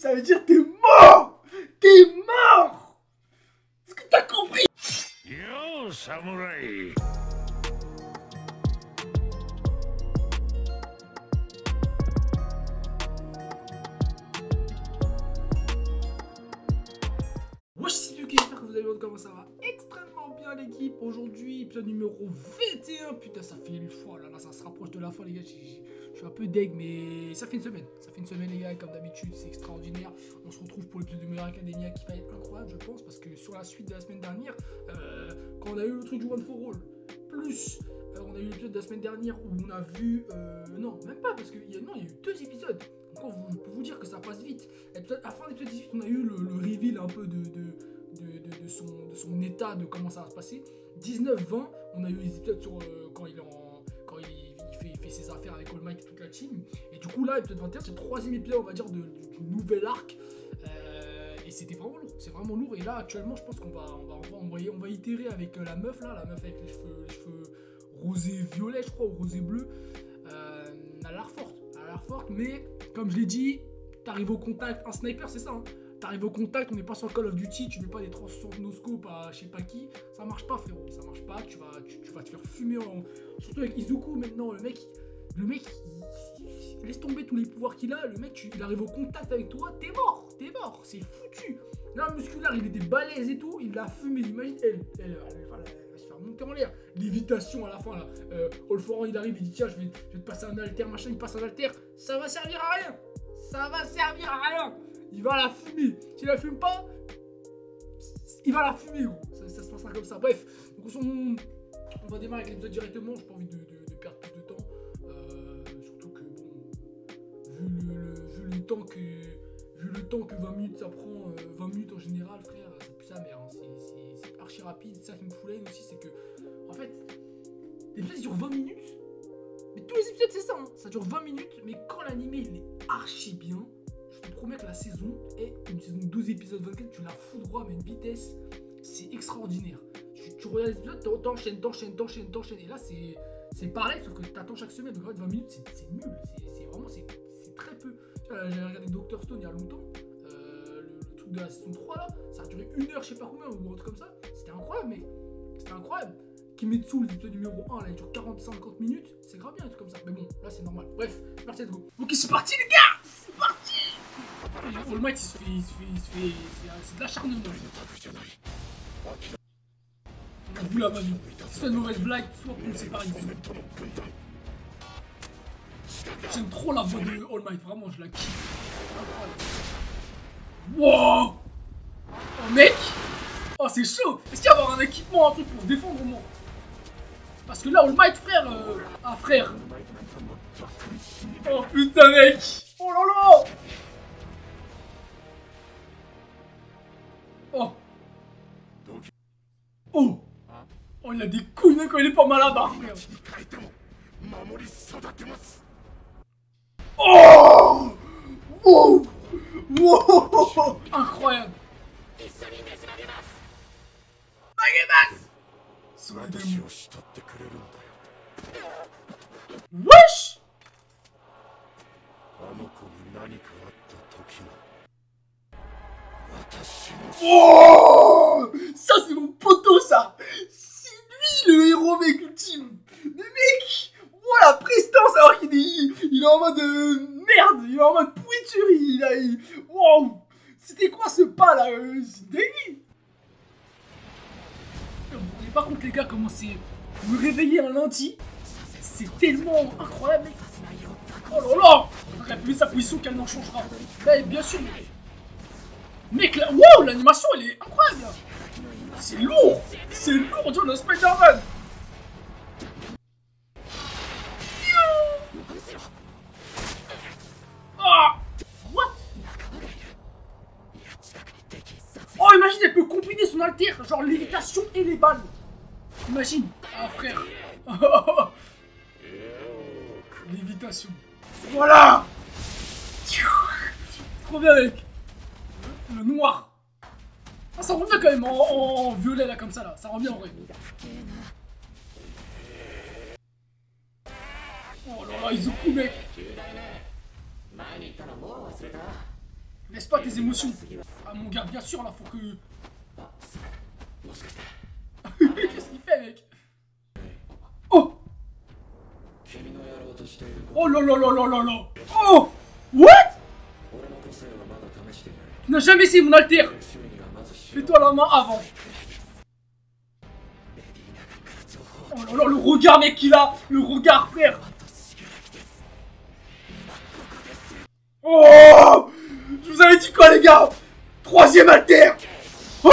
Ça veut dire t'es mort. T'es mort. Est-ce que t'as compris? Yo, samouraï. Wesh, c'est Luc, j'espère que vous allez bien, comment ça va? Extrêmement bien l'équipe. Aujourd'hui, épisode numéro 21. Putain, ça fait une fois, là, ça se rapproche de la fin les gars. Je suis un peu deg, mais ça fait une semaine. Ça fait une semaine les gars, comme d'habitude, c'est extraordinaire. On se retrouve pour l'épisode de Meilleure Academia qui va être incroyable, je pense, parce que sur la suite de la semaine dernière, quand on a eu le truc du One for All, plus on a eu l'épisode de la semaine dernière où on a vu... non, même pas, parce qu'il y a eu 2 épisodes. Encore, je peux vous dire que ça passe vite. À la fin de l'épisode 18, on a eu le reveal un peu de son état, de comment ça va se passer. 19-20, on a eu les épisodes sur quand il fait ses affaires avec All Might et toute la team. Et du coup, là, l'épisode 21, c'est le 3e épisode, on va dire, du nouvel arc. Et c'était vraiment lourd, c'est vraiment lourd. Et là, actuellement, je pense qu'on va itérer avec la meuf, là, la meuf avec les cheveux rosé violet, je crois, ou rosé bleu. Elle a l'air forte, mais comme je l'ai dit, t'arrives au contact, un sniper, c'est ça, hein. T'arrives au contact, on n'est pas sur Call of Duty, tu mets pas des 360 no-scope à je sais pas qui, ça marche pas frérot, ça marche pas, tu vas te faire fumer, surtout avec Izuku maintenant, le mec il laisse tomber tous les pouvoirs qu'il a, le mec il arrive au contact avec toi, t'es mort, c'est foutu. Là, le musculaire, il était balèze et tout, il l'a fumé, imagine, elle va se faire monter en l'air, lévitation à la fin là, All For One, il arrive, il dit tiens, je vais te passer un alter, machin, il passe un alter, ça va servir à rien, il va la fumer. S'il la fume pas, il va la fumer, gros. Ça se passera comme ça. Bref, donc on va démarrer avec l'épisode directement. J'ai pas envie de perdre plus de temps. Surtout que, bon, vu le temps que 20 minutes ça prend, 20 minutes en général, frère, c'est plus sa mère. Hein. C'est archi rapide. C'est ça qui me fout la haine aussi, c'est que, en fait, l'épisode dure 20 minutes. Mais tous les épisodes, c'est ça. Hein. Ça dure 20 minutes, mais quand l'animé il est archi bien. Je te promets que la saison est une saison 12 épisodes 24, tu la fous droit mais une vitesse, c'est extraordinaire. Tu regardes les épisodes, t'enchaînes. Et là, c'est pareil, sauf que t'attends chaque semaine. Donc, en fait, 20 minutes, c'est nul. C'est très peu. J'avais regardé Dr. Stone il y a longtemps. Le truc de la saison 3, là, ça a duré 1 heure, je sais pas combien, ou un truc comme ça. C'était incroyable, mais c'était incroyable. Kimetsu, l'épisode numéro 1, là, il dure 40-50 minutes. C'est grave bien, un truc comme ça. Mais bon, là, c'est normal. Bref, c'est parti, let's go. Ok, c'est parti, les gars! C'est parti! All Might, c'est de l'acharnement. On a vu la manie. C'est soit une mauvaise blague, soit pour c'est pareil. J'aime trop la voix de All Might, vraiment, je la kiffe. Wow! Oh, mec! Oh, c'est chaud! Est-ce qu'il va y avoir un équipement, un truc pour se défendre au moins? Parce que là, All Might, frère. Ah, frère! Oh putain, mec! Oh là là! Oh! Oh! Oh, il a des couilles, mec, quand il est pas mal à barre, frère! Oh! Wow! Wow! Incroyable! Wesh! Oh! Ça c'est mon poteau ça! C'est lui le héros mec ultime! Mais mec! Oh la prestance alors qu'il est en mode merde! Il est en mode pourriture! Wow! C'était quoi ce pas là? C'est dingue! Vous vous rendez pas compte les gars comment c'est me réveiller un lundi? C'est tellement incroyable mec! Oh là là! Il a plus sa position qu'elle n'en changera. Là, bien sûr. Mec, là, wow, l'animation elle est incroyable. C'est lourd, on dirait le Spider-Man. Ah, what? Oh, imagine, elle peut combiner son alter, genre lévitation et les balles. Imagine. Ah, frère. Lévitation. Voilà. Trop bien mec. Le noir. Ah, ça revient quand même en violet là comme ça là. Ça revient en vrai. Oh là là, Izuku mec. Laisse pas tes émotions. Ah mon gars, bien sûr là, faut que... Qu'est-ce qu'il fait mec? Oh! Oh là là là là là là! Oh! What? Tu n'as jamais essayé mon alter! Fais-toi la main avant! Oh là là, le regard mec qu'il a! Le regard frère! Oh! Je vous avais dit quoi les gars? Troisième alter! Oh!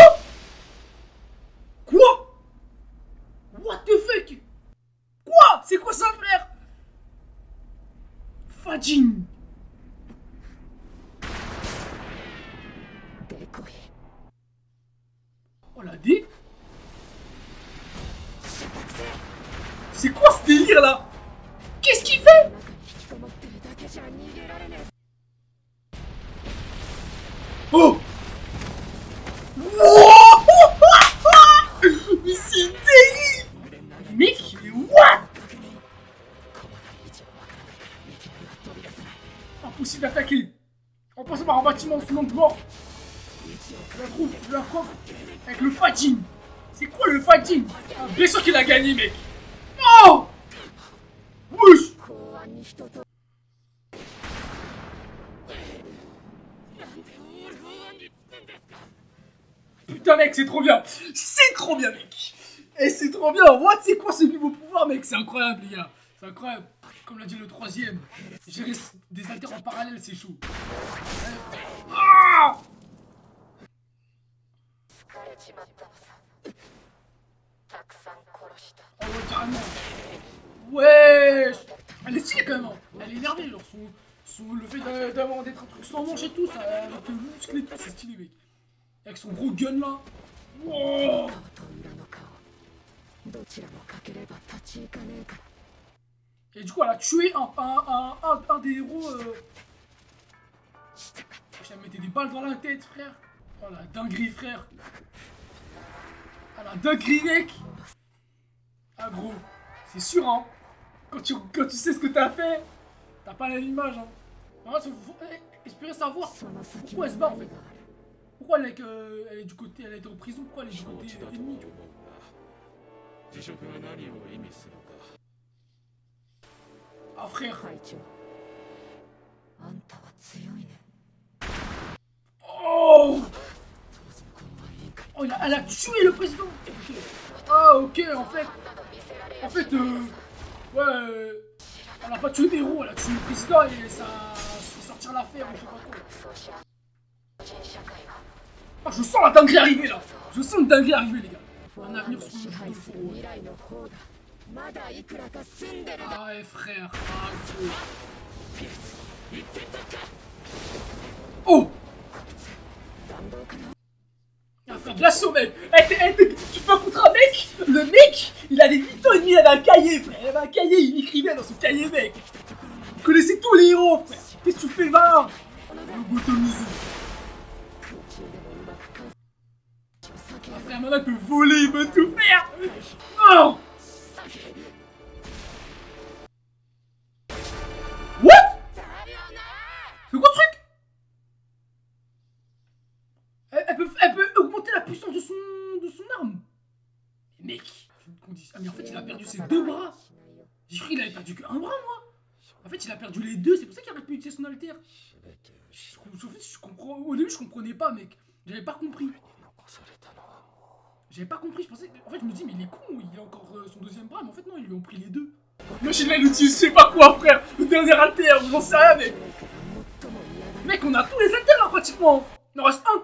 Quoi? What the fuck? Quoi? C'est quoi ça frère? Fajin! Oh la D? C'est quoi ce délire là? Qu'est-ce qu'il fait? Oh! Wow! Mais c'est terrible! Mec, what? Impossible d'attaquer. On passe par un bâtiment sous l'angle mort. Je la coffre avec le Fajin. C'est quoi le Fajin? Bien sûr qu'il a gagné mec. Oh! Wesh! Putain mec, c'est trop bien. C'est trop bien mec. Et c'est trop bien. What? C'est quoi ce nouveau pouvoir mec? C'est incroyable les gars. C'est incroyable. Comme l'a dit le troisième. Gérer des alters en parallèle c'est chaud. Ah! Oh ouais carrément. Wesh. Elle est stylée quand même hein. Elle est énervée genre le fait d'être un truc sans manche et tout, ça, avec le muscle et tout, c'est stylé mec. Avec son gros gun là. Wow. Et du coup elle a tué un des héros. Je la mettais des balles dans la tête frère. Oh la dinguerie frère. Ah la dinguerie mec. Ah gros, c'est sûr hein. Quand tu sais ce que t'as fait, t'as pas la même image hein. Alors, espérer savoir pourquoi elle se bat en fait. Pourquoi elle est du côté, elle a été en prison, pourquoi elle est du côté ennemi tu vois. Ah frère. Oh. Oh elle a tué le président. Ah ok en fait, ouais, elle a pas tué des héros, elle a tué le président et ça fait sortir l'affaire ou je sais pas quoi. Ah je sens la dinguerie arriver là. Je sens une dinguerie arriver les gars. Un avenir sur le jeu de faux. Ah ouais frère. Ah gros. Oh. Un frère glaçon mec. Tu peux contre un mec. Le mec il avait 8 ans et demi, il avait un cahier frère. Il avait un cahier, il écrivait dans son cahier mec. Il connaissait tous les héros frère. Qu'est-ce que tu fais là? Lobotomisé. Ah frère maintenant il peut voler, il peut tout faire. Oh. What? C'est quoi ce truc? Elle peut augmenter la puissance de son arme. Mais mec, ah mais en fait il a perdu ses deux bras. J'ai cru qu'il avait perdu qu'un bras moi. En fait il a perdu les deux, c'est pour ça qu'il aurait pu utiliser son alter. Je comprends. Au début je comprenais pas mec. J'avais pas compris. Je pensais. En fait je me dis mais il est con, il a encore son deuxième bras, mais en fait non, ils lui ont pris les deux. Machine là il utilise je sais pas quoi frère. Le dernier alter, j'en sais rien mec. Mec on a tous les alters là pratiquement. Il en reste un.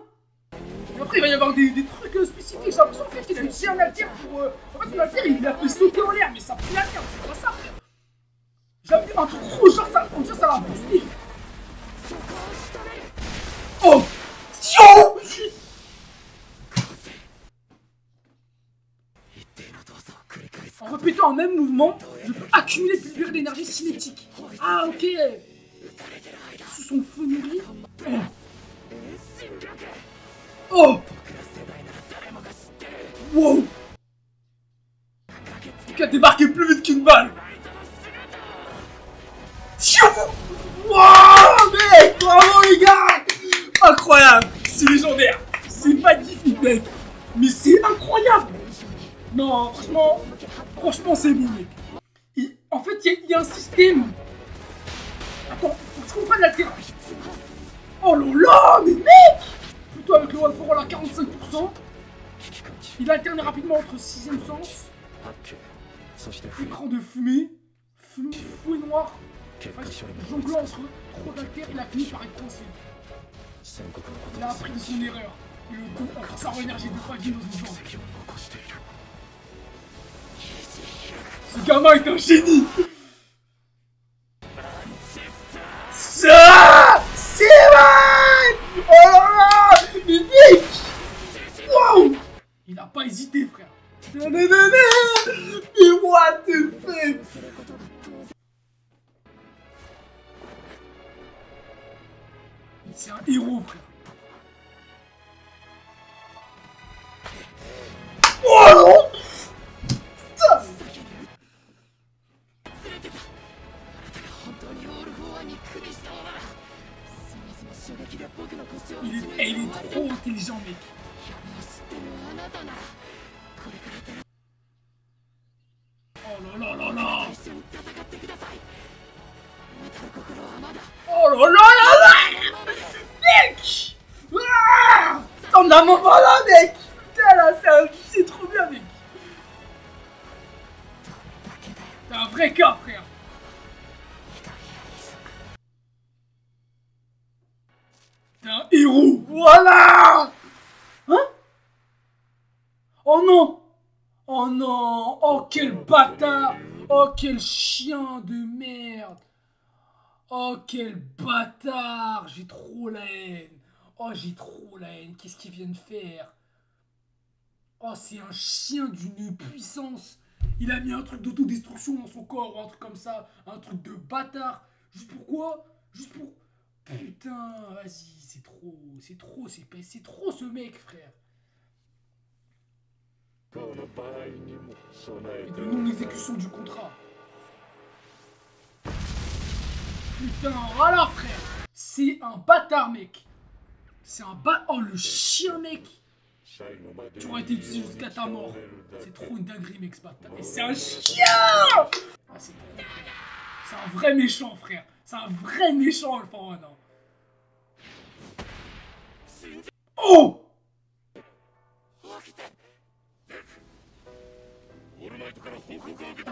Et après il va y avoir des trucs spécifiques. J'ai l'impression en fait qu'il a utilisé un alter pour. En fait son alter il a fait sauter en l'air, mais ça pris la merde, c'est pas ça frère. J'ai vu un truc rouge, genre ça, on dirait ça l'a boosté. Oh! Yo! En répétant un même mouvement, je peux accumuler plus de l'énergie cinétique. Ah ok. Sous son feu nourri. Oh! Wow! Qui a débarqué plus vite qu'une balle. Wow, mec! Bravo les gars! Incroyable. C'est légendaire. C'est magnifique, mec. Mais c'est incroyable. Non, franchement, c'est bon, mec. En fait, il y a un système. Attends, faut que je comprenne la terre. Oh là là, mais mec. Plutôt avec le One for All à 45%. Il alterne rapidement entre 6ème sens, écran de fumée, fouet noir, jonglant entre trop d'altères, il a fini par être coincé. Il a appris de son erreur, et le tout en sa énergie de Fagin dans une jambe. Ce gamin est un génie. Ça, c'est vrai. Oh là là, mais mec. Wow. Il n'a pas hésité, frère. Mais what the fuck? C'est un héros, frère. Oh non! Putain! Il est trop intelligent, mec. Oh là là là là! Oh là là là là! Mec! Ah! T'en as mon là, mec! Putain là, c'est trop bien, mec! T'es un vrai cas, frère! T'es un héros! Voilà! Hein? Oh non! Oh non! Oh quel bâtard! Oh quel chien de merde! Oh quel bâtard! J'ai trop la haine! Oh j'ai trop la haine! Qu'est-ce qu'il vient de faire? Oh c'est un chien d'une puissance! Il a mis un truc d'autodestruction dans son corps, ou un truc comme ça, un truc de bâtard! Juste pourquoi? Juste pour... Putain, vas-y, c'est trop ce mec, frère! Et de non-exécution du contrat. Putain, voilà, frère. C'est un bâtard, mec. C'est un bâtard. Oh, le chien, mec. Tu aurais été utilisé jusqu'à ta mort. C'est trop une dinguerie, mec, ce bâtard. Et c'est un chien. Ah, c'est trop, frère. C'est un vrai méchant, frère. C'est un vrai méchant, Alpha One. Oh!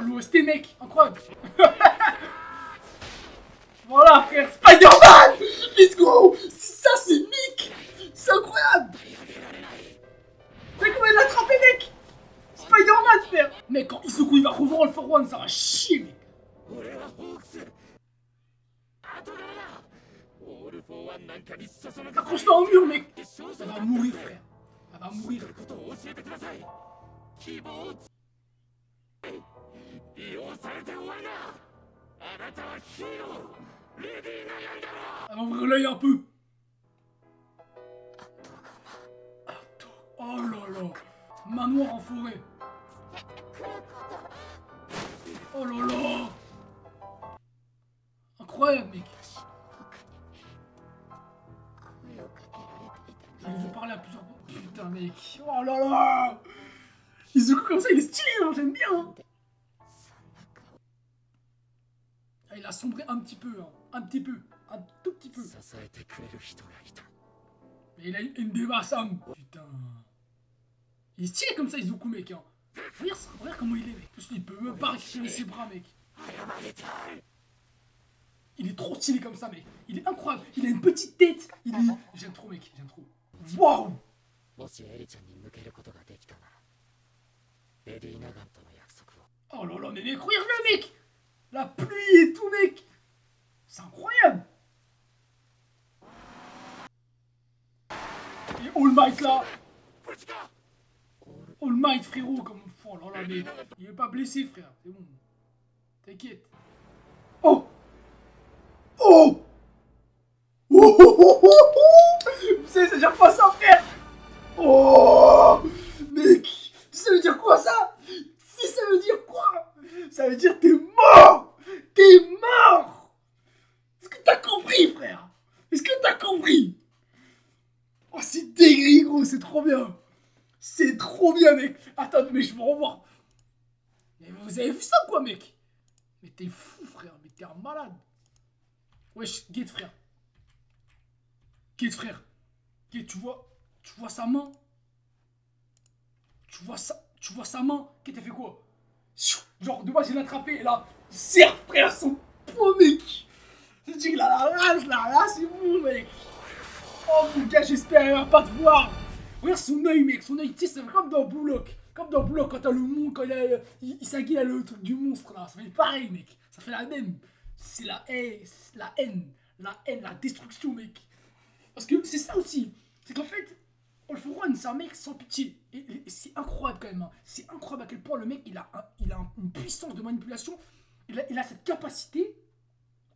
L'OST, mec, incroyable. Voilà, frère, Spider-Man. Let's go. Ça, c'est Mick. C'est incroyable. T'as comment il l'a attrapé, mec? Spider-Man, frère. Mec, quand Izuku il va revoir All for One, ça va chier, mec. Accroche-toi au mur, mec. Ça va mourir, frère. Ça va mourir. Elle va ouvrir l'œil un peu. Oh là là. Manoir en forêt. Oh là là. Incroyable, mec. Je vais vous parler à plusieurs fois. Putain, mec. Oh là là. Izuku comme ça, il est stylé, hein, j'aime bien. Hein. Ah, il a sombré un petit peu, hein. Un petit peu. Un tout petit peu. Mais il a une Dema-san. Putain. Il est stylé comme ça, Izuku, mec. Hein. Regarde comment il est, mec. Parce qu'il peut même pas récupérer ses bras, mec. Il est trop stylé comme ça, mec. Il est incroyable. Il a une petite tête. Il est... J'aime trop, mec. J'aime trop. Waouh. Oh là là, mais mec, regarde-le, mec. La pluie et tout, mec. C'est incroyable. Et All Might, là. All Might, frérot, comme... Oh là là, mais... Il est pas blessé, frère. C'est bon. T'inquiète. Oh. Oh. Oh, oh, oh, oh, oh. Vous savez, ça veut dire quoi, ça, frère? Oh. Mec. Ça veut dire quoi, ça? Si, ça veut dire quoi? Ça veut dire t'es mort. T'es mort. Est-ce que t'as compris, frère? Est-ce que t'as compris? c'est dégris, gros, c'est trop bien. C'est trop bien, mec. Attends, mais je vais revoir. Mais vous avez vu ça, quoi, mec? Mais t'es fou, frère. Mais t'es un malade. Wesh, Guette, frère. Guette, frère. Guette, tu vois sa main. Tu vois sa main. Guette, t'as fait quoi? Genre, de base, il l'a attrapé. Et là, serre, frère, son poing, mec. Je dis qu'il a la rage, là, c'est bon, mec. Oh, mon gars, j'espère qu'il va pas te voir. Regarde son œil, mec. Son œil, tu sais, c'est comme dans Bullock. Comme dans Bullock, quand t'as le monstre, quand il s'aguille à le truc du monstre, là. Ça fait pareil, mec. Ça fait la même. C'est la haine, la destruction, mec. Parce que c'est ça aussi. C'est qu'en fait, All For One, c'est un mec sans pitié. Et c'est incroyable quand même. Hein. C'est incroyable à quel point le mec, il a une puissance de manipulation. Il a cette capacité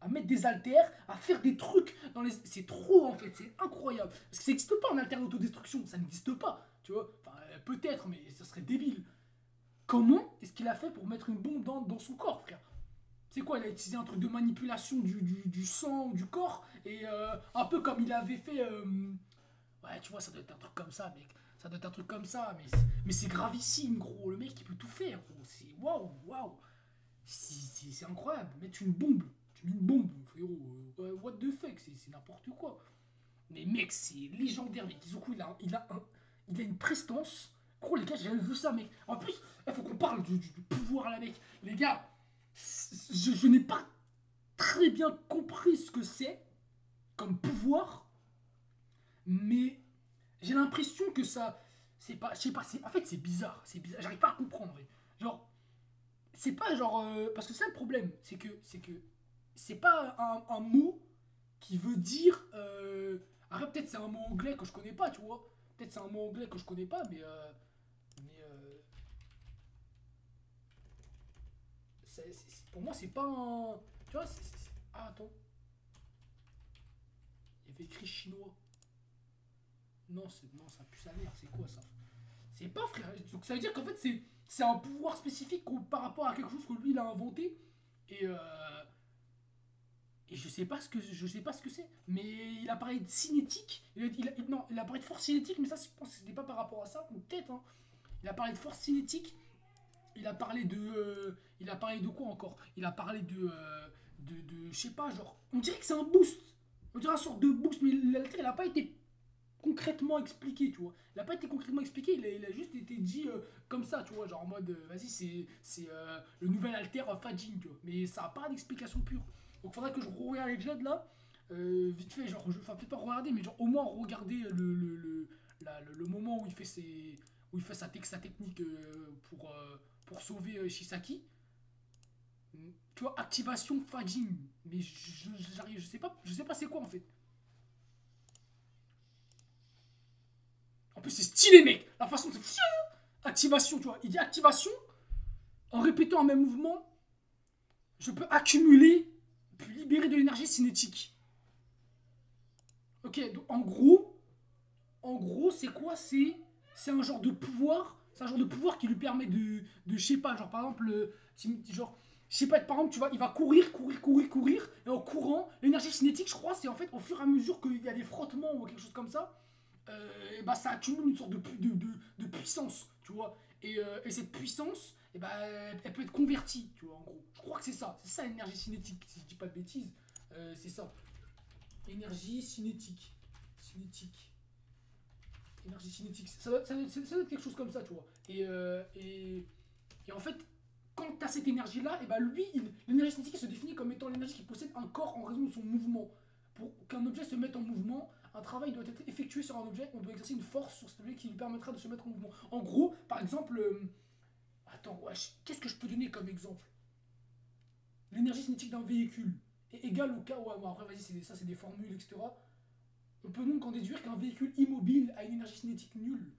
à mettre des haltères, à faire des trucs dans les... C'est trop en fait, c'est incroyable. Parce que ça n'existe pas un haltère d'autodestruction, ça n'existe pas, tu vois. Enfin, peut-être, mais ça serait débile. Comment est-ce qu'il a fait pour mettre une bombe dans son corps, frère? C'est quoi, il a utilisé un truc de manipulation du sang ou du corps, et un peu comme il avait fait... Ouais, tu vois, ça doit être un truc comme ça, mec. Ça doit être un truc comme ça, mais c'est gravissime, gros. Le mec, il peut tout faire, gros. C'est waouh, waouh. C'est incroyable. Mettre une bombe. Tu mets une bombe, frérot. What the fuck, c'est n'importe quoi. Mais mec, c'est légendaire, mec. Izuku, il a une prestance. Gros, les gars, j'ai jamais vu ça, mec. En plus, il faut qu'on parle du pouvoir, là, mec. Les gars, je n'ai pas très bien compris ce que c'est comme pouvoir, mais j'ai l'impression que ça... C'est pas... Je sais pas, en fait, c'est bizarre. C'est bizarre. J'arrive pas à comprendre, mec. Genre... C'est pas genre... parce que c'est le problème. C'est que c'est pas un mot qui veut dire... Après, peut-être c'est un mot anglais que je connais pas, tu vois. Peut-être c'est un mot anglais que je connais pas, mais... pour moi, c'est pas un... Tu vois, Ah, attends. Il y avait écrit chinois. Non, ça pue sa mère. C'est quoi, ça? C'est pas, frère. Donc, ça veut dire qu'en fait, c'est un pouvoir spécifique par rapport à quelque chose que lui, il a inventé. Et... Et je sais pas ce que c'est, mais il a parlé de cinétique. Non, il a parlé de force cinétique, mais ça, je pense que c'était pas par rapport à ça, ou peut-être. Hein. Il a parlé de force cinétique. Il a parlé de quoi encore? Il a parlé je sais pas, genre, on dirait que c'est un boost. On dirait une sorte de boost, mais l'alter, il a pas été concrètement expliqué, tu vois. Il a pas été concrètement expliqué, il a juste été dit comme ça, tu vois, genre en mode, vas-y, c'est le nouvel alter Fajin, tu vois. Mais ça a pas d'explication pure. Donc faudrait que je regarde les jets là, vite fait, genre, enfin peut-être pas regarder, mais genre au moins regarder le moment où il fait sa technique pour sauver Shisaki. Tu vois, activation Fajin. Mais j'arrive, je sais pas c'est quoi en fait. En plus c'est stylé mec, la façon c'est activation, tu vois. Il dit activation, en répétant un même mouvement, je peux accumuler puis libérer de l'énergie cinétique. Ok, donc en gros, c'est quoi? C'est un genre de pouvoir. C'est un genre de pouvoir qui lui permet je sais pas, genre par exemple, genre, je sais pas, par exemple, tu vois, il va courir, et en courant, l'énergie cinétique, je crois, c'est en fait au fur et à mesure qu'il y a des frottements ou quelque chose comme ça, et bah ça accumule une sorte de puissance, tu vois. Et cette puissance, et bah, elle peut être convertie, tu vois, en gros. Je crois que c'est ça l'énergie cinétique, si je dis pas de bêtises, c'est ça. Énergie cinétique. Énergie cinétique. Ça doit être quelque chose comme ça, tu vois. Et en fait, quand tu as cette énergie-là, et bah lui, l'énergie cinétique se définit comme étant l'énergie qui possède un corps en raison de son mouvement. Pour qu'un objet se mette en mouvement, un travail doit être effectué sur un objet, on doit exercer une force sur cet objet qui lui permettra de se mettre en mouvement. En gros, par exemple, attends, wesh, qu'est-ce que je peux donner comme exemple? L'énergie cinétique d'un véhicule est égale au cas... Ouais, bon, après, vas-y, ça, c'est des formules, etc. On peut donc en déduire qu'un véhicule immobile a une énergie cinétique nulle.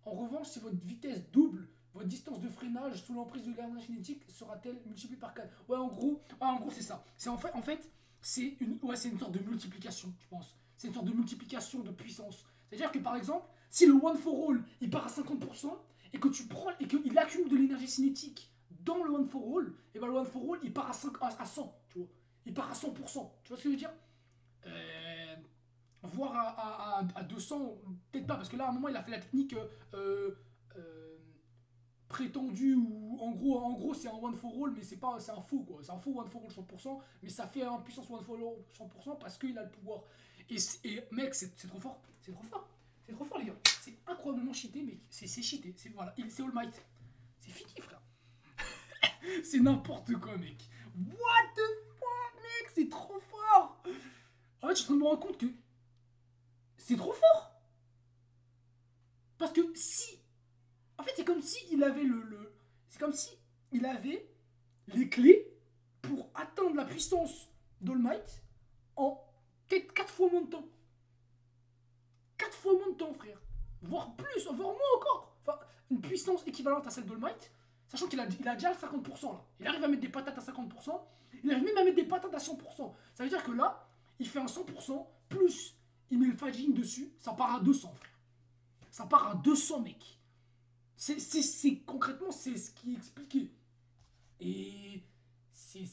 En revanche, si votre vitesse double, votre distance de freinage sous l'emprise de l'énergie cinétique sera-t-elle multipliée par 4? Ouais, en gros c'est ça. C'est en fait c'est une sorte de multiplication, je pense. C'est une sorte de multiplication de puissance. C'est-à-dire que par exemple, si le one for all il part à 50% et que tu prends et qu'il accumule de l'énergie cinétique dans le one for all, et ben le one for all il part à 100, tu vois. Il part à 100%. Tu vois ce que je veux dire? voire à 200, peut-être pas, parce que là, à un moment, il a fait la technique euh, prétendue, où en gros c'est un one for all, mais c'est un faux, quoi. C'est un faux one for all 100%, mais ça fait un puissance one for all 100% parce qu'il a le pouvoir. Et mec, c'est trop fort, c'est trop fort, c'est trop fort, les gars. C'est incroyablement cheaté, mais c'est cheaté, voilà, c'est All Might. C'est fini, frère. C'est n'importe quoi, mec. What the fuck, mec, c'est trop fort. En fait, je suis en train de me rendre compte que c'est trop fort. Parce que si... En fait, c'est comme si il avait c'est comme si il avait les clés pour atteindre la puissance d'All Might en 4 fois moins de temps. 4 fois moins de temps, frère. Voire plus, voire moins encore. Enfin, une puissance équivalente à celle d'All Might, sachant qu'il a déjà le 50% là. Il arrive à mettre des patates à 50%, il arrive même à mettre des patates à 100%. Ça veut dire que là, il fait un 100%, plus il met le fadging dessus, ça part à 200, frère. Ça part à 200, mec. Concrètement, c'est ce qui est expliqué. Et c'est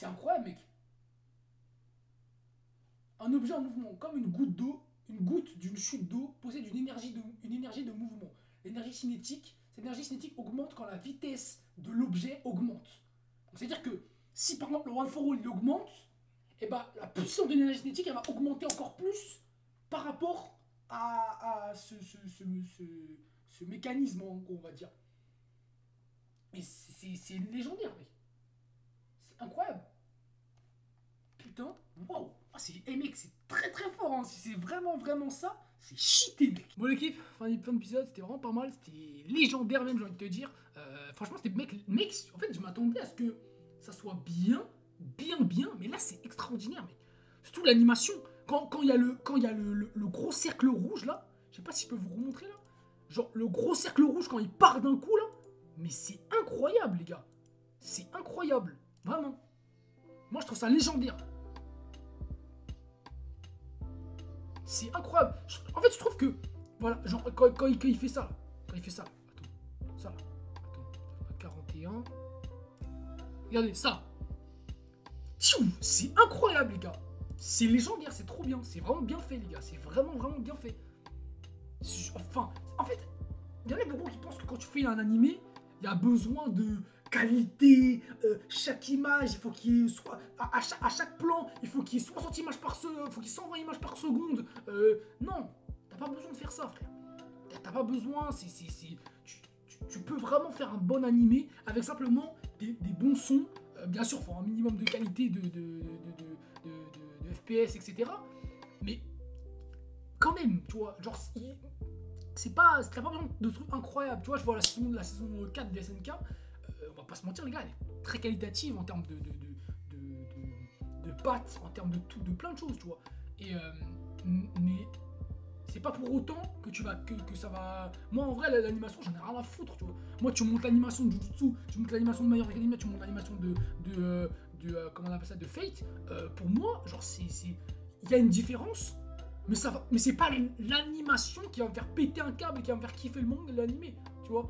incroyable, mec. Un objet en mouvement, comme une goutte d'eau, une goutte d'une chute d'eau possède une énergie de mouvement. L'énergie cinétique, cette énergie cinétique augmente quand la vitesse de l'objet augmente. C'est-à-dire que si par exemple le one for all il augmente, et ben, la puissance de l'énergie cinétique elle va augmenter encore plus par rapport à ce mécanisme, en gros, on va dire. Mais c'est légendaire, mec. C'est incroyable. Putain, waouh. Ah, mec, c'est très très fort, hein. Si c'est vraiment vraiment ça, c'est cheaté, mec. Bon, l'équipe, fin d'épisode, c'était vraiment pas mal. C'était légendaire, même, j'ai envie de te dire. Franchement, c'était mec, en fait, je m'attendais à ce que ça soit bien, mais là, c'est extraordinaire, mec. Surtout l'animation. Quand il y a le gros cercle rouge, là, je sais pas si je peux vous remontrer, là. Genre, le gros cercle rouge, quand il part d'un coup, là, mais c'est incroyable, les gars. C'est incroyable, vraiment. Moi, je trouve ça légendaire. C'est incroyable. En fait, je trouve que, voilà, genre, quand il fait ça, là, attends, ça, là, attends, 41. Regardez, ça. C'est incroyable, les gars. C'est légendaire, c'est trop bien. C'est vraiment bien fait, les gars. C'est vraiment, vraiment bien fait. Enfin, en fait, il y en a beaucoup qui pensent que quand tu fais un animé, il y a besoin de qualité, chaque image, il faut qu'il soit à chaque plan, il faut qu'il y ait 60 images par seconde, il faut qu'il y ait 120 images par seconde. Non, t'as pas besoin de faire ça, frère. T'as pas besoin, tu peux vraiment faire un bon animé avec simplement des bons sons. Bien sûr, il faut un minimum de qualité de FPS, etc. Mais quand même, tu vois, genre, t'as pas besoin de trucs incroyables. Tu vois, je vois la saison 4 de SNK, on va pas se mentir, les gars, elle est très qualitative en termes de pattes, en termes de plein de choses, tu vois. Mais c'est pas pour autant que que ça va. Moi, en vrai, l'animation, j'en ai rien à foutre, tu vois. Moi, tu montes l'animation de Jujutsu, tu montes l'animation de My Hero Academia, tu montes l'animation comment on appelle ça, de Fate. Pour moi, genre, il y a une différence. Mais c'est pas l'animation qui va me faire péter un câble et qui va me faire kiffer le manga, l'animé, tu vois.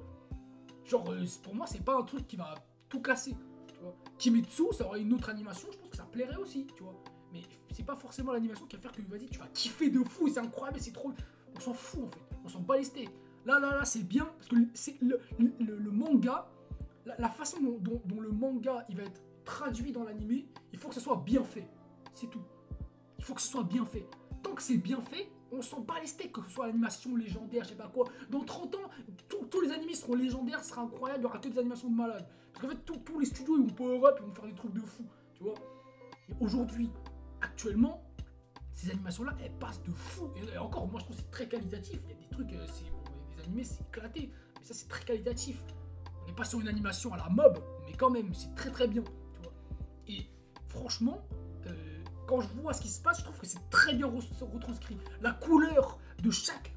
Genre, pour moi, c'est pas un truc qui va tout casser, tu vois. Kimetsu, ça aurait une autre animation, je pense que ça plairait aussi, tu vois. Mais c'est pas forcément l'animation qui va faire que, vas-y, tu vas kiffer de fou, c'est incroyable, c'est trop... On s'en fout, en fait. On s'en bat les steaks. Là, c'est bien, parce que c'est le manga, la façon dont le manga, il va être traduit dans l'animé, il faut que ce soit bien fait. C'est tout. Il faut que ce soit bien fait. Tant que c'est bien fait, on s'en bat les steaks, que ce soit l'animation légendaire, je sais pas quoi. Dans 30 ans, tous les animés seront légendaires, ce sera incroyable, il y aura que des animations de malades. Parce qu'en fait, tous les studios, ils vont power up, ils vont faire des trucs de fou, tu vois. Et aujourd'hui, actuellement, ces animations-là, elles passent de fou. Et encore, moi, je trouve que c'est très qualitatif. Il y a des trucs, des animés, c'est éclaté. Mais ça, c'est très qualitatif. On n'est pas sur une animation à la mob, mais quand même, c'est très très bien, tu vois. Et franchement, quand je vois ce qui se passe, je trouve que c'est très bien retranscrit. La couleur de chaque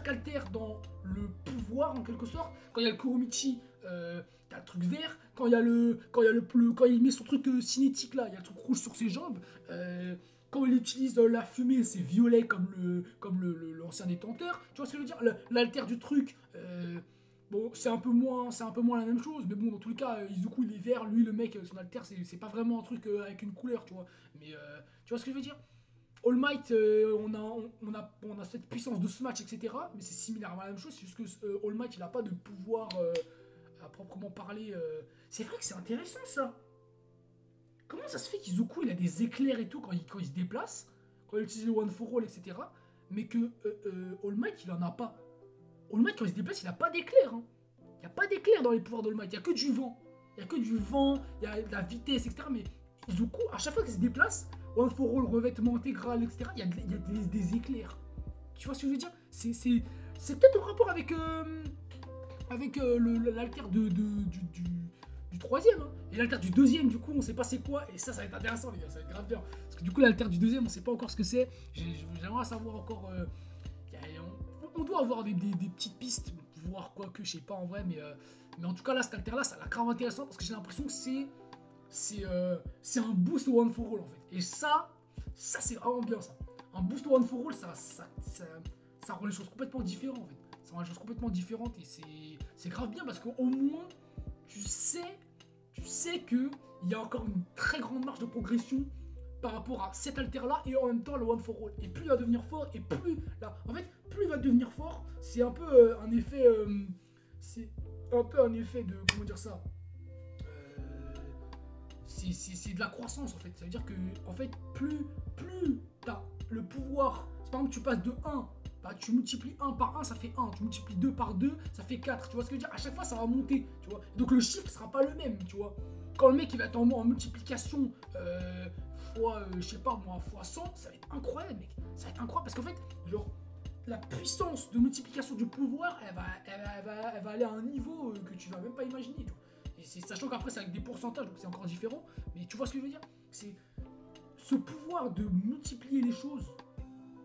alter dans le pouvoir, en quelque sorte. Quand il y a le Kuromichi, t'as le truc vert. Quand il met son truc cinétique là, il y a le truc rouge sur ses jambes. Quand il utilise la fumée, c'est violet comme l'ancien détenteur. Tu vois ce que je veux dire? L'alter du truc, bon, c'est un peu moins la même chose, mais bon, dans tous les cas, Izuku il est vert, lui le mec, son alter, c'est pas vraiment un truc avec une couleur, tu vois. Mais tu vois ce que je veux dire? All Might, on a cette puissance de smash, etc. Mais c'est similaire à la même chose, c'est juste que All Might, il n'a pas de pouvoir à proprement parler. C'est vrai que c'est intéressant, ça. Comment ça se fait qu'Izuku, il a des éclairs et tout quand il se déplace, quand il utilise le One for All, etc. Mais que All Might, il en a pas. All Might, quand il se déplace, il n'a pas d'éclairs. Hein. Il n'y a pas d'éclairs dans les pouvoirs d'All Might, il n'y a que du vent. Il y a que du vent, il y a de la vitesse, etc. Mais Izuku, à chaque fois qu'il se déplace, One for All, revêtement intégral, etc., il y a des éclairs. Tu vois ce que je veux dire? C'est peut-être en rapport avec l'alter du troisième. Hein. Et l'alter du deuxième, du coup, on sait pas c'est quoi. Et ça va être intéressant, les gars, ça va être grave bien. Parce que du coup, l'alter du deuxième, on sait pas encore ce que c'est. J'aimerais savoir encore. On doit avoir des petites pistes, voir quoi que, je sais pas en vrai, mais en tout cas, là, cet alter-là, ça l'a grave intéressant parce que j'ai l'impression que c'est un boost au One for All en fait. Et ça c'est vraiment bien ça. Un boost au One for All, ça rend les choses complètement différentes en fait. Ça rend les choses complètement différentes et c'est grave bien parce qu'au moins, tu sais que il y a encore une très grande marge de progression par rapport à cet alter-là et en même temps le One for All. Et plus il va devenir fort et plus là, en fait, plus il va devenir fort, c'est un peu un effet, de comment dire ça. C'est de la croissance en fait. Ça veut dire que en fait plus t'as le pouvoir, par exemple tu passes de 1, bah, tu multiplies 1 par 1 ça fait 1, tu multiplies 2 par 2 ça fait 4, tu vois ce que je veux dire, à chaque fois ça va monter, tu vois, donc le chiffre sera pas le même, tu vois, quand le mec il va être en multiplication fois, je sais pas moi, fois 100, ça va être incroyable mec, ça va être incroyable parce qu'en fait, genre la puissance de multiplication du pouvoir elle va aller à un niveau que tu vas même pas imaginer, tu vois. Sachant qu'après c'est avec des pourcentages, donc c'est encore différent. Mais tu vois ce que je veux dire? C'est ce pouvoir de multiplier les choses,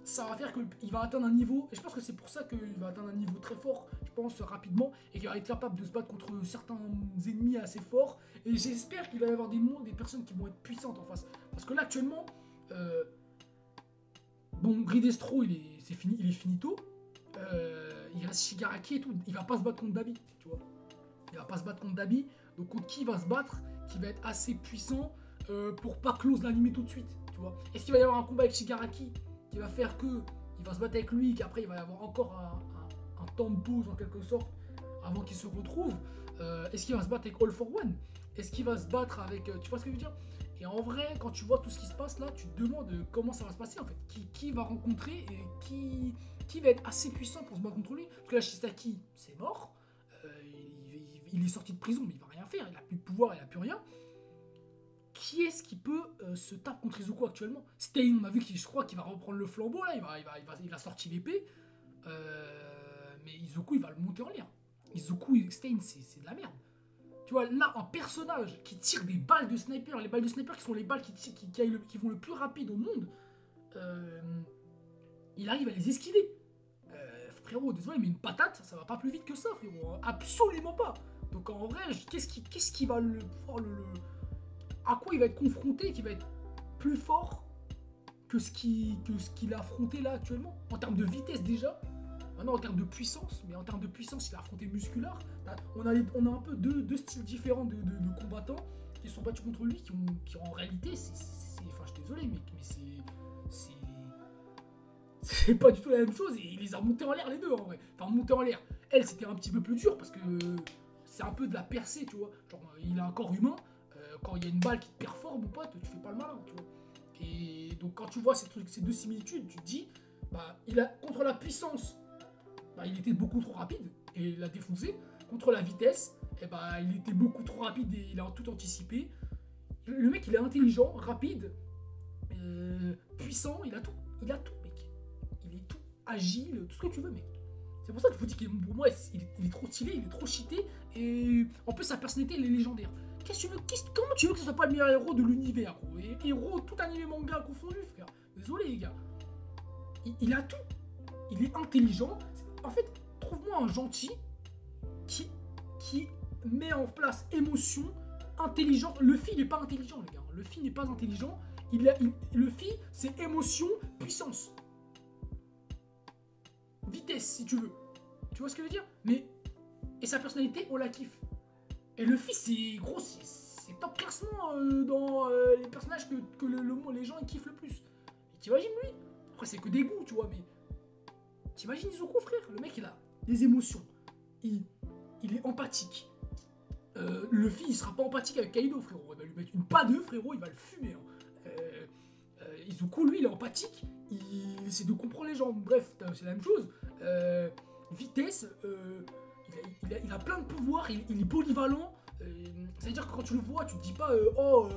ça va faire qu'il va atteindre un niveau, et je pense que c'est pour ça qu'il va atteindre un niveau très fort, je pense, rapidement, et qu'il va être capable de se battre contre certains ennemis assez forts. Et j'espère qu'il va y avoir des personnes qui vont être puissantes en face. Parce que là, actuellement, bon, Gridestro, il est finito. Il reste Shigaraki et tout, il va pas se battre contre Dabi, tu vois. Il va pas se battre contre Dabi. Donc contre qui il va se battre, qui va être assez puissant pour pas close l'anime tout de suite, tu vois. Est-ce qu'il va y avoir un combat avec Shigaraki qui va faire que il va se battre avec lui, qu'après il va y avoir encore un temps de pause en quelque sorte avant qu'il se retrouve. Est-ce qu'il va se battre avec All for One? Est-ce qu'il va se battre avec... tu vois ce que je veux dire? Et en vrai, quand tu vois tout ce qui se passe là, tu te demandes comment ça va se passer en fait. Qui va rencontrer et qui va être assez puissant pour se battre contre lui. Parce que là, Shisaki, c'est mort. Il est sorti de prison, mais il va rien faire, il a plus de pouvoir, il a plus rien. Qui est-ce qui peut se taper contre Izuku actuellement? Stein, on a vu je crois qu'il va reprendre le flambeau là, il a sorti l'épée. Mais Izuku, il va le monter en l'air. Izuku et Stein, c'est de la merde. Tu vois, là, un personnage qui tire des balles de sniper, les balles de sniper qui sont les balles qui vont le plus rapide au monde, il arrive à les esquiver. Frérot, désolé, mais une patate, ça va pas plus vite que ça, frérot. Absolument pas. Donc en vrai, qu'est-ce qui va à quoi il va être confronté, qui va être plus fort que ce qu'il a affronté là actuellement, en termes de vitesse déjà, maintenant en termes de puissance, mais en termes de puissance, il a affronté musculaire. On a un peu deux styles différents de combattants qui sont battus contre lui, qui en réalité, enfin je suis désolé, mec, mais c'est pas du tout la même chose, et il les a montés en l'air les deux en vrai. Enfin, montés en l'air. Elle, c'était un petit peu plus dur parce que c'est un peu de la percée, tu vois. Genre, il a un corps humain, quand il y a une balle qui te performe, mon pote, tu fais pas le malin, tu vois. Et donc, quand tu vois ces deux similitudes, tu te dis, bah, contre la puissance, bah, il était beaucoup trop rapide et il l'a défoncé. Contre la vitesse, eh bah, il était beaucoup trop rapide et il a tout anticipé. Le mec, il est intelligent, rapide, puissant, il a tout. Il a tout, mec. Il est tout agile, tout ce que tu veux, mec. C'est pour ça que je vous dis que pour moi, il est trop stylé, il est trop cheaté. Et en plus, sa personnalité, elle est légendaire. Comment tu veux que ce soit pas le meilleur héros de l'univers, gros? Et héros, tout animé manga confondu, frère. Désolé, les gars. Il a tout. Il est intelligent. En fait, trouve-moi un gentil qui met en place émotion, intelligent. Luffy, il n'est pas intelligent, les gars. Luffy n'est pas intelligent. Luffy, c'est émotion, puissance. Vitesse, si tu veux. Tu vois ce que je veux dire? Et sa personnalité, on la kiffe. Et Luffy, c'est top classement dans les personnages que les gens ils kiffent le plus. t'imagines lui? Après, c'est que des goûts, tu vois, mais t'imagines Izuku, frère? Le mec, il a des émotions. Il est empathique. Luffy, il sera pas empathique avec Kaido, frérot. Il va lui mettre une pas d'œuf, frérot, il va le fumer. Hein. Izuku, lui, il est empathique. Il essaie de comprendre les gens. Bref, c'est la même chose. Vitesse, il a plein de pouvoirs, il est polyvalent. C'est-à-dire que quand tu le vois, tu te dis pas oh,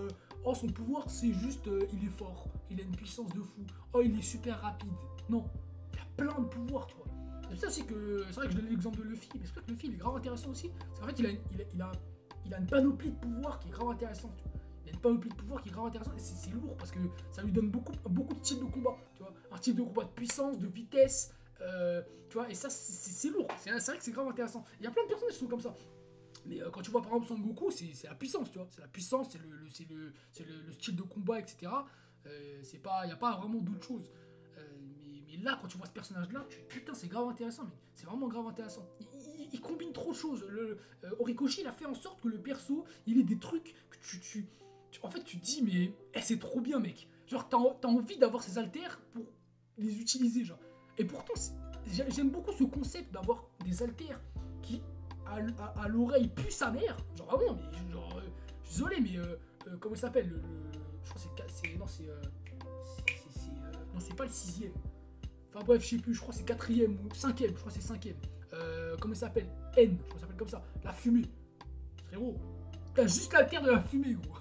son pouvoir, c'est juste il est fort, il a une puissance de fou. Oh, il est super rapide. Non, il a plein de pouvoirs, tu vois. Et ça, c'est vrai que je donne l'exemple de Luffy, mais c'est vrai que Luffy, il est grave intéressant aussi. C'est qu'en fait, il a une panoplie de pouvoirs qui est grave intéressante. Tu vois. Il a une panoplie de pouvoirs qui est grave intéressante et c'est lourd parce que ça lui donne beaucoup de styles de combat. Tu vois. Un style de combat de puissance, de vitesse. Tu vois, et ça, c'est lourd. C'est vrai que c'est grave intéressant. Il y a plein de personnages qui sont comme ça. Mais quand tu vois par exemple Son Goku, c'est la puissance, tu vois. C'est la puissance, c'est le style de combat, etc. Il n'y a pas vraiment d'autre chose. Mais là, quand tu vois ce personnage-là, putain, c'est grave intéressant, mais c'est vraiment grave intéressant. Il combine trop de choses. Horikoshi, il a fait en sorte que le perso, il ait des trucs que en fait, tu te dis, mais c'est trop bien, mec. Genre, t'as envie d'avoir ces haltères pour les utiliser, genre. Et pourtant, j'aime beaucoup ce concept d'avoir des haltères qui, à l'oreille, puent sa mère. Genre, vraiment, mais genre, je suis désolé, mais comment il s'appelle je crois que c'est pas le 6ème. Enfin bref, je sais plus, je crois que c'est 4ème ou 5ème, je crois que c'est 5ème. Comment il s'appelle? N, je crois que ça s'appelle comme ça. La fumée. Frérot, t'as juste l'altère de la fumée, gros.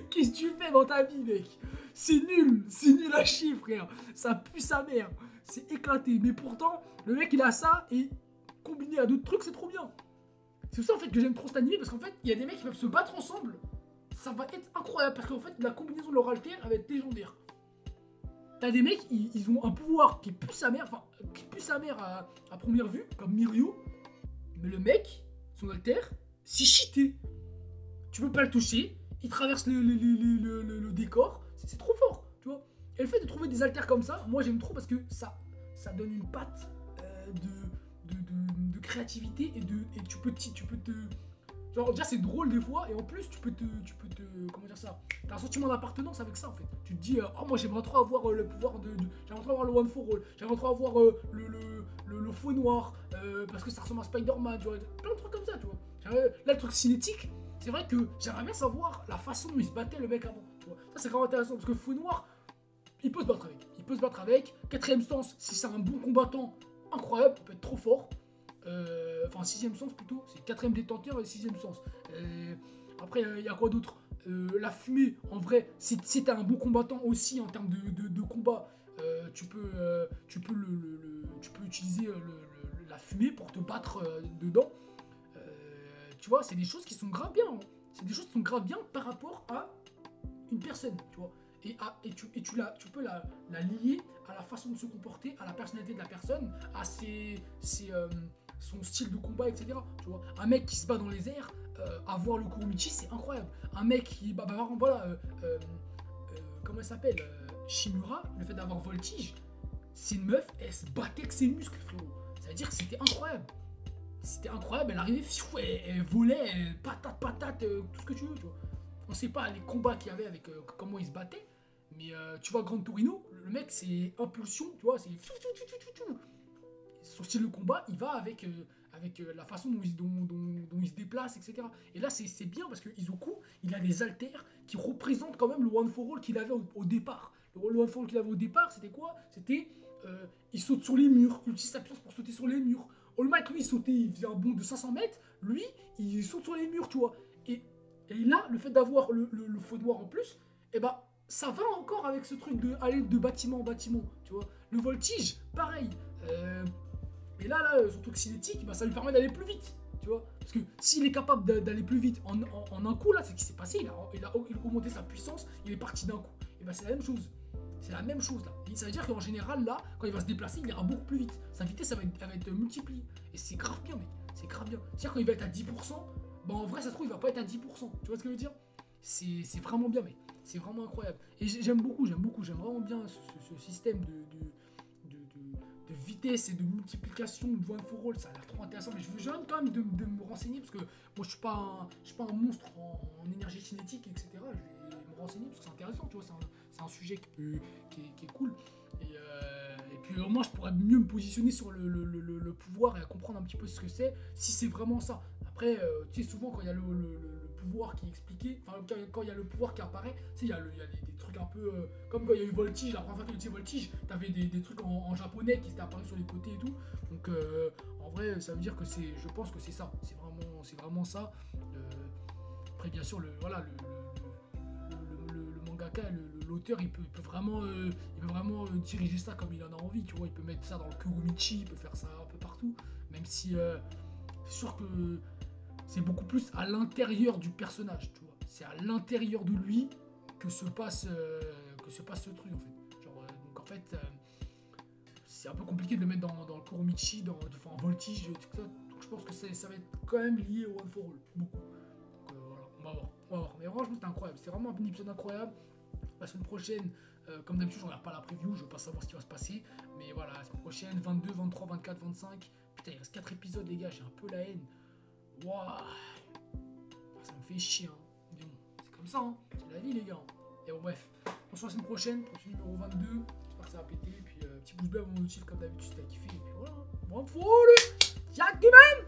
Qu'est-ce que tu fais dans ta vie, mec? C'est nul à chier, frère. Ça pue sa mère. C'est éclaté. Mais pourtant, le mec, il a ça et combiné à d'autres trucs, c'est trop bien. C'est pour ça, en fait, que j'aime trop cet anime parce qu'en fait, il y a des mecs qui peuvent se battre ensemble. Ça va être incroyable parce qu'en fait, la combinaison de leur alter, elle va être légendaire. T'as des mecs, ils ont un pouvoir qui pue sa mère, enfin, qui pue sa mère à première vue, comme Mirio. Mais le mec, son alter, c'est cheaté. Tu peux pas le toucher. Il traverse le décor. C'est trop fort, tu vois. Et le fait de trouver des alters comme ça, moi j'aime trop parce que ça donne une patte de créativité et tu peux te... Genre déjà c'est drôle des fois et en plus tu peux te comment dire ça, t'as un sentiment d'appartenance avec ça en fait. Tu te dis oh moi j'aimerais trop avoir le pouvoir j'aimerais trop avoir le One for All, j'aimerais trop avoir le faux noir parce que ça ressemble à Spider-Man, tu vois, plein de trucs comme ça, tu vois. Là le truc cinétique, c'est vrai que j'aimerais bien savoir la façon dont il se battait le mec avant, tu vois. Ça c'est vraiment intéressant parce que faux noir, il peut se battre avec, quatrième sens, si c'est un bon combattant, incroyable, il peut être trop fort. Enfin, sixième sens plutôt, c'est quatrième détenteur et sixième sens. Après, il y a quoi d'autre? La fumée, en vrai, si t'es un bon combattant aussi en termes de combat, tu peux utiliser la fumée pour te battre dedans. Tu vois, c'est des choses qui sont grave bien. Hein. C'est des choses qui sont grave bien par rapport à une personne, tu vois. Et tu peux la lier à la façon de se comporter, à la personnalité de la personne, à son style de combat, etc. Tu vois, un mec qui se bat dans les airs, avoir le Kuromichi, c'est incroyable. Un mec qui, voilà, comment elle s'appelle, Shimura, le fait d'avoir voltige, c'est une meuf, elle se battait avec ses muscles, frérot. Ça veut dire que c'était incroyable. C'était incroyable, elle arrivait, elle volait, patate, tout ce que tu veux, tu vois. On sait pas les combats qu'il y avait avec comment il se battait, mais tu vois, Grand Torino, le mec, c'est impulsion, tu vois, c'est... Son style de combat, il va avec la façon dont il se déplace, etc. Et là, c'est bien parce que Izuku, il a des haltères qui représentent quand même le One for All qu'il avait au départ. Le One for All qu'il avait au départ, c'était quoi? C'était, il saute sur les murs, il utilise sa puissance pour sauter sur les murs. All Might, lui, il faisait un bond de 500 mètres, lui, il saute sur les murs, tu vois. Et là, le fait d'avoir le feu noir en plus, eh ben, ça va encore avec ce truc aller de bâtiment en bâtiment, tu vois. Le voltige, pareil. Et là, son truc cinétique, bah, ça lui permet d'aller plus vite, tu vois. Parce que s'il est capable d'aller plus vite en un coup, là, c'est ce qui s'est passé. Il a augmenté sa puissance, il est parti d'un coup. Et bah, c'est la même chose. C'est la même chose, là. Et ça veut dire qu'en général, là, quand il va se déplacer, il ira beaucoup plus vite. Sa vitesse, ça va être multipliée. Et c'est grave bien, mec. C'est grave bien. C'est-à-dire quand il va être à 10%, bah, en vrai, ça se trouve, il va pas être à 10%. Tu vois ce que je veux dire? C'est vraiment bien, mec. C'est vraiment incroyable. Et j'aime beaucoup. J'aime vraiment bien ce système de vitesse et de multiplication de One for All. Ça a l'air trop intéressant. Mais je viens quand même de me renseigner parce que moi, je suis pas un monstre en énergie cinétique, etc. Je vais me renseigner parce que c'est intéressant, tu vois, c'est un sujet qui est cool. Et puis au moins je pourrais mieux me positionner sur le pouvoir et à comprendre un petit peu ce que c'est, si c'est vraiment ça. Après, tu sais, souvent quand il y a le pouvoir qui est expliqué, enfin quand il y a le pouvoir qui apparaît, tu sais, il y a des trucs un peu comme quand il y a eu Voltige, la première fois qu'il y a eu Voltige, t'avais des trucs en japonais qui étaient apparus sur les côtés et tout. Donc en vrai, ça veut dire que je pense que c'est ça, c'est vraiment ça. Après, bien sûr, le mangaka, l'auteur, il peut vraiment diriger ça comme il en a envie, tu vois. Il peut mettre ça dans le Kuromichi, il peut faire ça un peu partout, même si c'est sûr que c'est beaucoup plus à l'intérieur du personnage, tu vois. C'est à l'intérieur de lui que se passe ce truc, en fait. Genre, donc en fait, c'est un peu compliqué de le mettre dans le Kuromichi, en Voltige, tout ça. Donc je pense que ça va être quand même lié au One for All, beaucoup. Donc voilà, on va voir. Mais franchement, c'était incroyable. C'était vraiment un épisode incroyable. La semaine prochaine, comme d'habitude, je regarde pas la preview, je veux pas savoir ce qui va se passer. Mais voilà, la semaine prochaine, 22, 23, 24, 25. Putain, il reste 4 épisodes, les gars, j'ai un peu la haine. Waouh, ça me fait chier, hein. Mais bon, c'est comme ça, hein. C'est la vie, les gars. Et bon, bref, on se voit la semaine prochaine pour ce numéro 22. J'espère que ça va péter. Et puis, petit pouce bleu, mon motif, comme d'habitude, si t'as kiffé. Et puis voilà, bon, faut le Jack man.